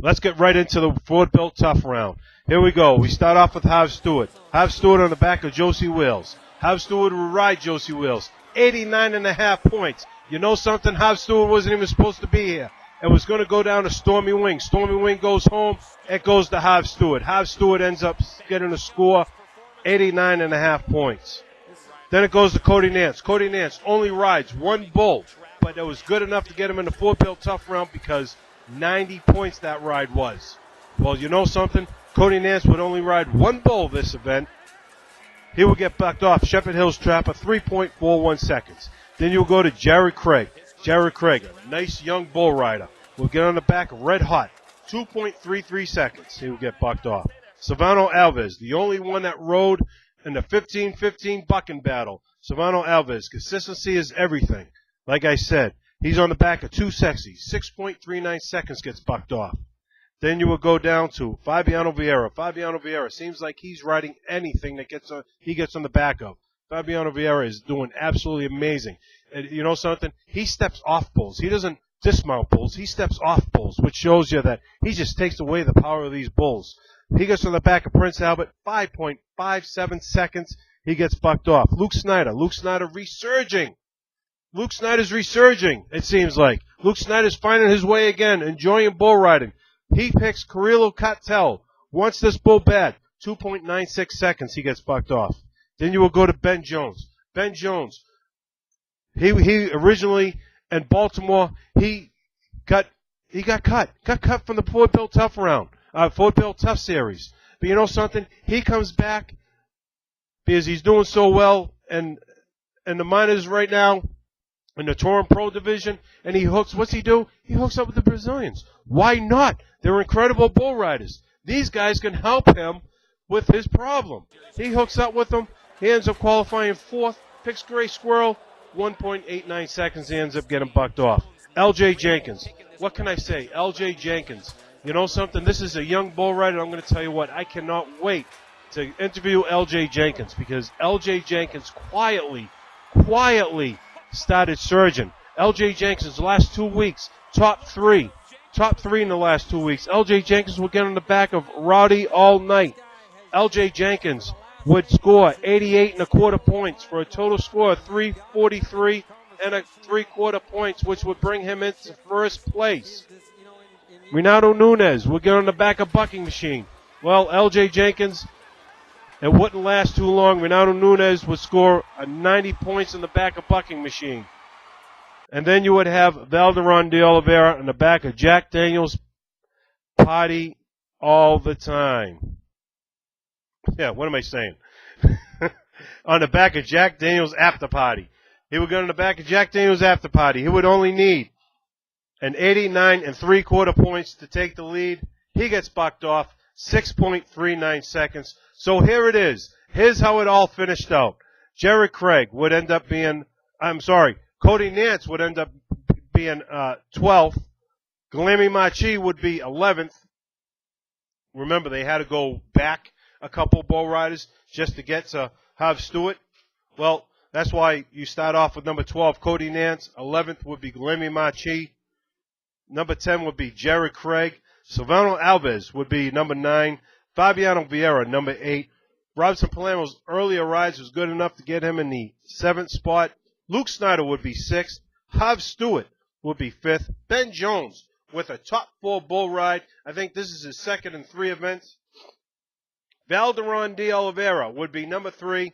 Let's get right into the Ford Built Tough round. Here we go. We start off with Hav Stewart. Hav Stewart on the back of Josie Wheels. Hav Stewart will ride Josie Wheels. 89.5 points. You know something? Hav Stewart wasn't even supposed to be here. It was going to go down to Stormy Wing. Stormy Wing goes home. It goes to Hav Stewart. Hav Stewart ends up getting a score, 89.5 points. Then it goes to Cody Nance. Cody Nance only rides one bull, but it was good enough to get him in the Ford Built Tough round because 90 points that ride was. Well, you know something? Cody Nance would only ride one bull this event. He would get backed off Shepherd Hills Trapper, 3.41 seconds. Then you'll go to Jerry Craig. Jerry Craig, a nice young bull rider, will get on the back of Red Hot, 2.33 seconds. He will get bucked off. Silvano Alves, the only one that rode in the 15-15 bucking battle. Silvano Alves, consistency is everything. Like I said, he's on the back of Too Sexy, 6.39 seconds gets bucked off. Then you will go down to Fabiano Vieira. Fabiano Vieira seems like he's riding anything that he gets on the back of. Fabiano Vieira is doing absolutely amazing. And you know something? He steps off bulls. He doesn't dismount bulls. He steps off bulls, which shows you that he just takes away the power of these bulls. He gets on the back of Prince Albert, 5.57 seconds. He gets bucked off. Luke Snyder. Luke Snyder resurging. Luke Snyder's resurging, it seems like. Luke Snyder's finding his way again, enjoying bull riding. He picks Carrillo Cartel. Wants this bull bad. 2.96 seconds he gets bucked off. Then you will go to Ben Jones. Ben Jones, he originally in Baltimore, he got cut. Got cut from the Ford Built Tough round. Ford Built Tough series. But you know something? He comes back because he's doing so well and the minors right now in the Touring Pro division, and he hooks, what's he do? He hooks up with the Brazilians. Why not? They're incredible bull riders. These guys can help him with his problem. He hooks up with them. He ends up qualifying fourth, picks Gray Squirrel, 1.89 seconds. He ends up getting bucked off. L.J. Jenkins. What can I say? L.J. Jenkins. You know something? This is a young bull rider. I'm going to tell you what. I cannot wait to interview L.J. Jenkins because L.J. Jenkins quietly started surging. L.J. Jenkins, the last 2 weeks, top three in the last 2 weeks. L.J. Jenkins will get on the back of Rowdy all night. L.J. Jenkins would score 88.25 points for a total score of 343 and a 3/4 points, which would bring him into first place. Renato Nunez will get on the back of Bucking Machine. Well, L.J. Jenkins, it wouldn't last too long. Renato Nunez would score 90 points in the back of Bucking Machine. And then you would have Valderon de Oliveira in the back of Jack Daniels Party all the time. Yeah, what am I saying? On the back of Jack Daniels After Party. He would go on the back of Jack Daniels After Party. He would only need an 89.75 points to take the lead. He gets bucked off, 6.39 seconds. So here it is. Here's how it all finished out. Jerry Craig would end up being, Cody Nance would end up being 12th. Glammy Machi would be 11th. Remember, they had to go back a couple bull riders just to get to Hav Stewart. Well, that's why you start off with number 12, Cody Nance. 11th would be Glammy Machi. Number 10 would be Jerry Craig. Silvano Alves would be number 9. Fabiano Vieira, number 8. Robson Palermo's earlier rides was good enough to get him in the 7th spot. Luke Snyder would be 6th. Hav Stewart would be 5th. Ben Jones with a top 4 bull ride. I think this is his second in 3 events. Valderon de Oliveira would be number 3.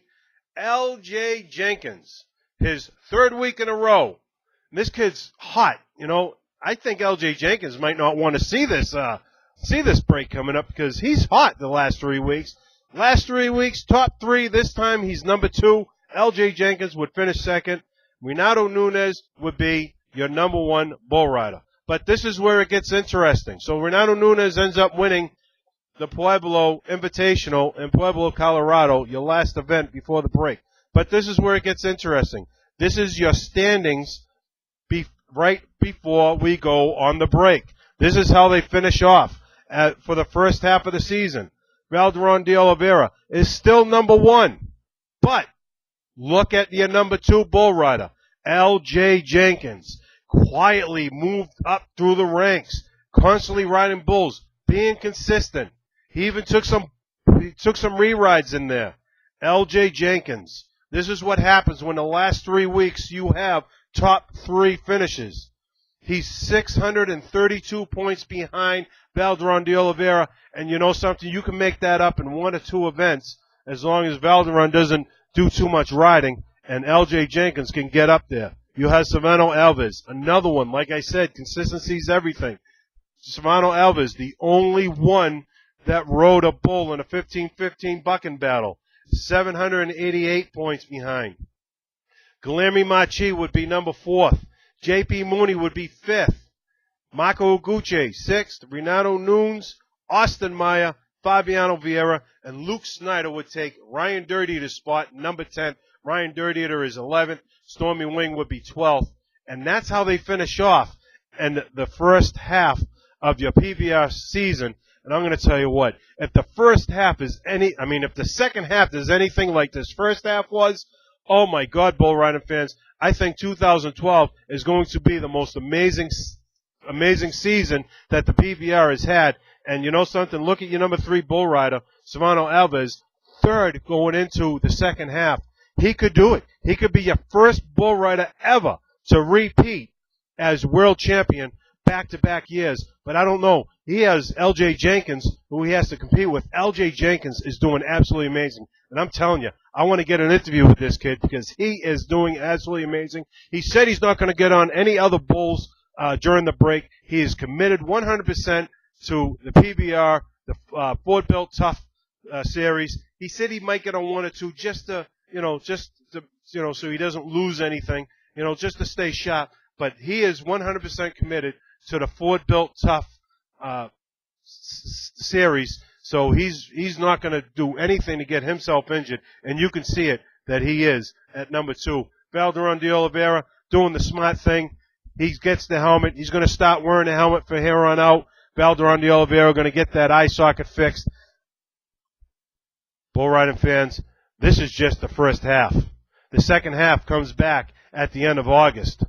L.J. Jenkins, his 3rd week in a row. And this kid's hot. You know, I think L.J. Jenkins might not want to see this break coming up because he's hot the last 3 weeks. Last 3 weeks, top 3. This time he's number 2. L.J. Jenkins would finish 2nd. Renato Nunez would be your number 1 bull rider. But this is where it gets interesting. So Renato Nunez ends up winning the Pueblo Invitational in Pueblo, Colorado, your last event before the break. But this is where it gets interesting. This is your standings right before we go on the break. This is how they finish off for the first half of the season. Valderon de Oliveira is still number 1. But look at your number 2 bull rider, L.J. Jenkins. Quietly moved up through the ranks. constantly riding bulls, being consistent. He even took some re-rides in there. LJ Jenkins. This is what happens when the last 3 weeks you have top 3 finishes. He's 632 points behind Valderon de Oliveira, and you know something? You can make that up in 1 or 2 events as long as Valderon doesn't do too much riding, and LJ Jenkins can get up there. You have Savano Alves, another one. Like I said, consistency is everything. Savano Alves, the only one that rode a bull in a 15-15 bucking battle, 788 points behind. Guilherme Machi would be number 4th. J.P. Mooney would be 5th. Marco Uguce, 6th. Renato Nunes, Austin Meyer, Fabiano Vieira, and Luke Snyder would take Ryan Dirty spot, number 10th. Ryan Dirty is 11th. Stormy Wing would be 12th. And that's how they finish off in the first half of your PBR season. And I'm going to tell you what, if the second half is anything like this first half was, oh my God, bull riding fans, I think 2012 is going to be the most amazing season that the PBR has had. And you know something? Look at your number 3 bull rider, Savano Alves, 3rd going into the second half. He could do it. He could be your first bull rider ever to repeat as world champion back-to-back years. But I don't know. He has LJ Jenkins, who he has to compete with. LJ Jenkins is doing absolutely amazing. And I'm telling you, I want to get an interview with this kid because he is doing absolutely amazing. He said he's not going to get on any other bulls during the break. He is committed 100% to the PBR, the Ford Built Tough series. He said he might get on 1 or 2 just to, so he doesn't lose anything, just to stay sharp. But he is 100% committed to the Ford Built Tough series. So he's not going to do anything to get himself injured, and you can see it that he is at number 2. Valderon de Oliveira doing the smart thing. He gets the helmet. He's going to start wearing the helmet from here on out. Valderon de Oliveira going to get that eye socket fixed. Bull riding fans, this is just the first half. The second half comes back at the end of August.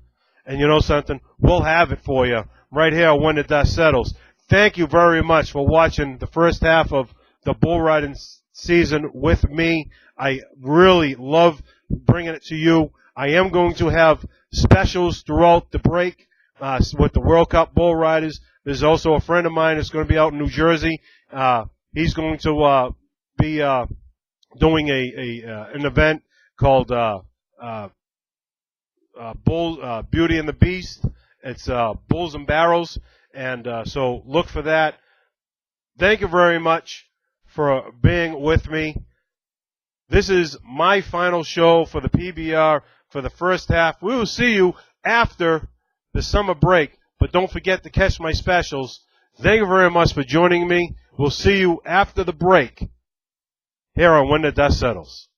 And you know something? We'll have it for you right here when the dust settles. Thank you very much for watching the first half of the bull riding season with me. I really love bringing it to you. I am going to have specials throughout the break with the World Cup bull riders. There's also a friend of mine that's going to be out in New Jersey. He's going to be doing an event called Beauty and the Beast. It's Bulls and Barrels. And so look for that. Thank you very much for being with me. This is my final show for the PBR for the first half. We will see you after the summer break, but don't forget to catch my specials. Thank you very much for joining me. We'll see you after the break here on When the Dust Settles.